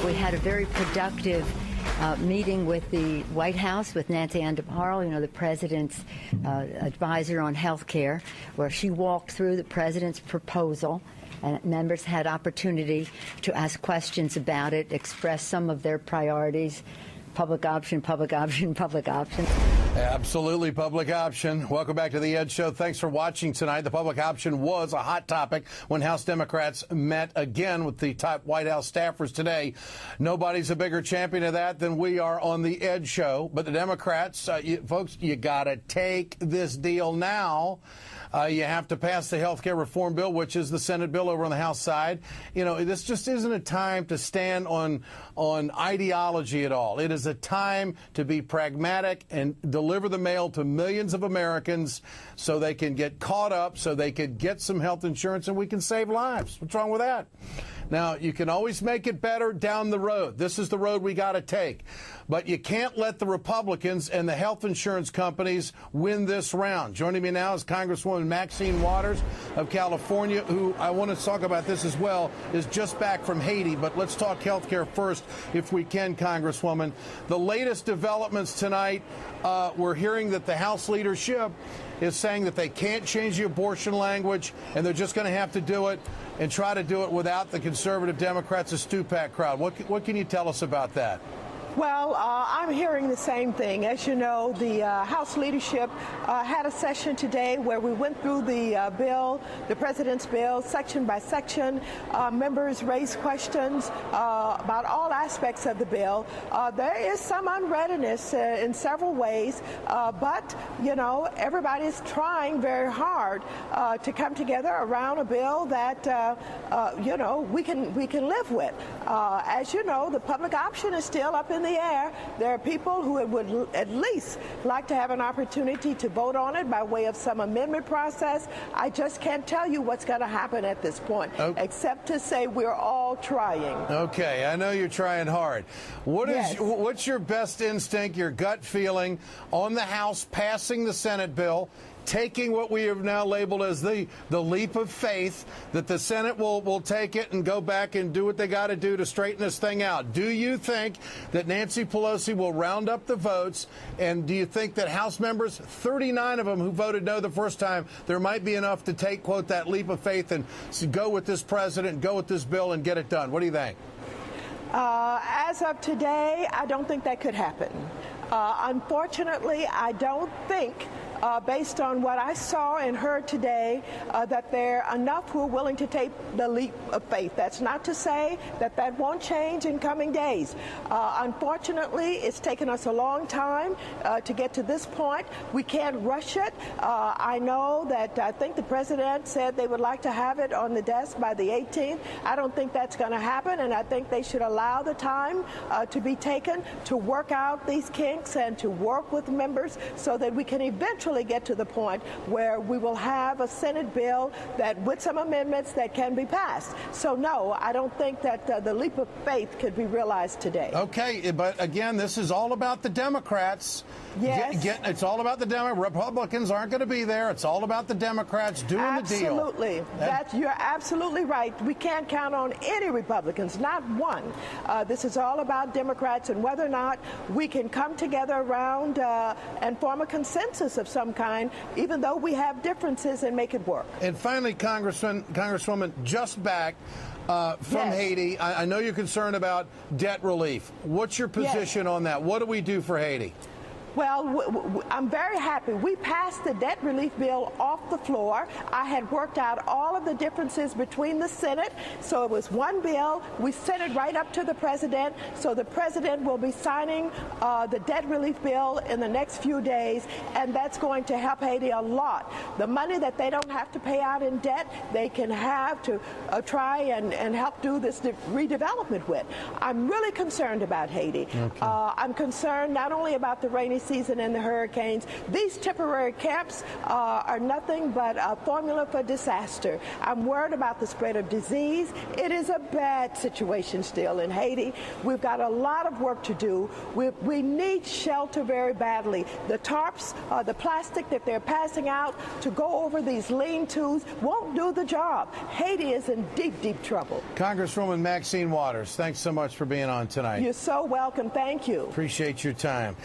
We had a very productive meeting with the White House with Nancy the president's advisor on health care, where she walked through the president's proposal, and members had opportunity to ask questions about it, express some of their priorities. Public option, public option, public option. Absolutely public option. Welcome back to the Ed Show. Thanks for watching tonight. The public option was a hot topic when House Democrats met again with the top White House staffers today. Nobody's a bigger champion of that than we are on the Ed Show. But the Democrats, folks, you got to take this deal now. You have to pass the health care reform bill, which is the Senate bill over on the House side. You know, this just isn't a time to stand on ideology at all. It is a time to be pragmatic and deliver the mail to millions of Americans so they can get caught up, so they could get some health insurance, and we can save lives. What's wrong with that? Now, you can always make it better down the road. This is the road we got to take. But you can't let the Republicans and the health insurance companies win this round. Joining me now is Congresswoman Maxine Waters of California, who I want to talk about this as well, is just back from Haiti. But let's talk health care first, if we can, Congresswoman. The latest developments tonight, we're hearing that the House leadership is saying that they can't change the abortion language, and they're just going to have to do it and try to do it without the conservative Democrats, a Stupak crowd. What can you tell us about that? Well, I'm hearing the same thing. As you know, the House leadership had a session today where we went through the bill, the president's bill, section by section. Members raised questions about all aspects of the bill. There is some unreadiness in several ways, but, you know, everybody's trying very hard to come together around a bill that, you know, we can live with. As you know, the public option is still up in the air. There are people who would at least like to have an opportunity to vote on it by way of some amendment process. I just can't tell you what's going to happen at this point, except to say we're all trying. Okay, I know you're trying hard. What's your best instinct, your gut feeling on the House passing the Senate bill, taking what we have now labeled as the leap of faith, that the Senate will take it and go back and do what they got to do to straighten this thing out? Do you think that Nancy Pelosi will round up the votes, and do you think that House members, 39 of them who voted no the first time, there might be enough to take, quote, that leap of faith and go with this president, go with this bill and get it done? What do you think? As of today, I don't think that could happen. Unfortunately, I don't think based on what I saw and heard today, that there are enough who are willing to take the leap of faith. That's not to say that that won't change in coming days. Unfortunately, it's taken us a long time to get to this point. We can't rush it. I know that I think the president said they would like to have it on the desk by the 18th. I don't think that's going to happen, and I think they should allow the time to be taken to work out these kinks and to work with members so that we can eventually get to the point where we will have a Senate bill that, with some amendments, that can be passed. So, no, I don't think that the leap of faith could be realized today. Okay, but again, this is all about the Democrats. Yes. It's all about the Democrats. Republicans aren't going to be there. It's all about the Democrats doing the deal. Absolutely. You're absolutely right. We can't count on any Republicans, not one. This is all about Democrats and whether or not we can come together around and form a consensus of some kind, even though we have differences, and make it work. And finally, Congresswoman, just back from Haiti, I know you're concerned about debt relief. What's your position on that? What do we do for Haiti? Well, I'm very happy. We passed the debt relief bill off the floor. I had worked out all of the differences between the Senate, so it was one bill. We sent it right up to the president, so the president will be signing the debt relief bill in the next few days, and that's going to help Haiti a lot. The money that they don't have to pay out in debt, they can have to try and help do this redevelopment with. I'm really concerned about Haiti. Okay. I'm concerned not only about the rainy season and the hurricanes. These temporary camps are nothing but a formula for disaster. I'm worried about the spread of disease. It is a bad situation still in Haiti. We've got a lot of work to do. We need shelter very badly. The tarps, the plastic that they're passing out to go over these lean-tos won't do the job. Haiti is in deep, deep trouble. Congresswoman Maxine Waters, thanks so much for being on tonight. You're so welcome. Thank you. Appreciate your time.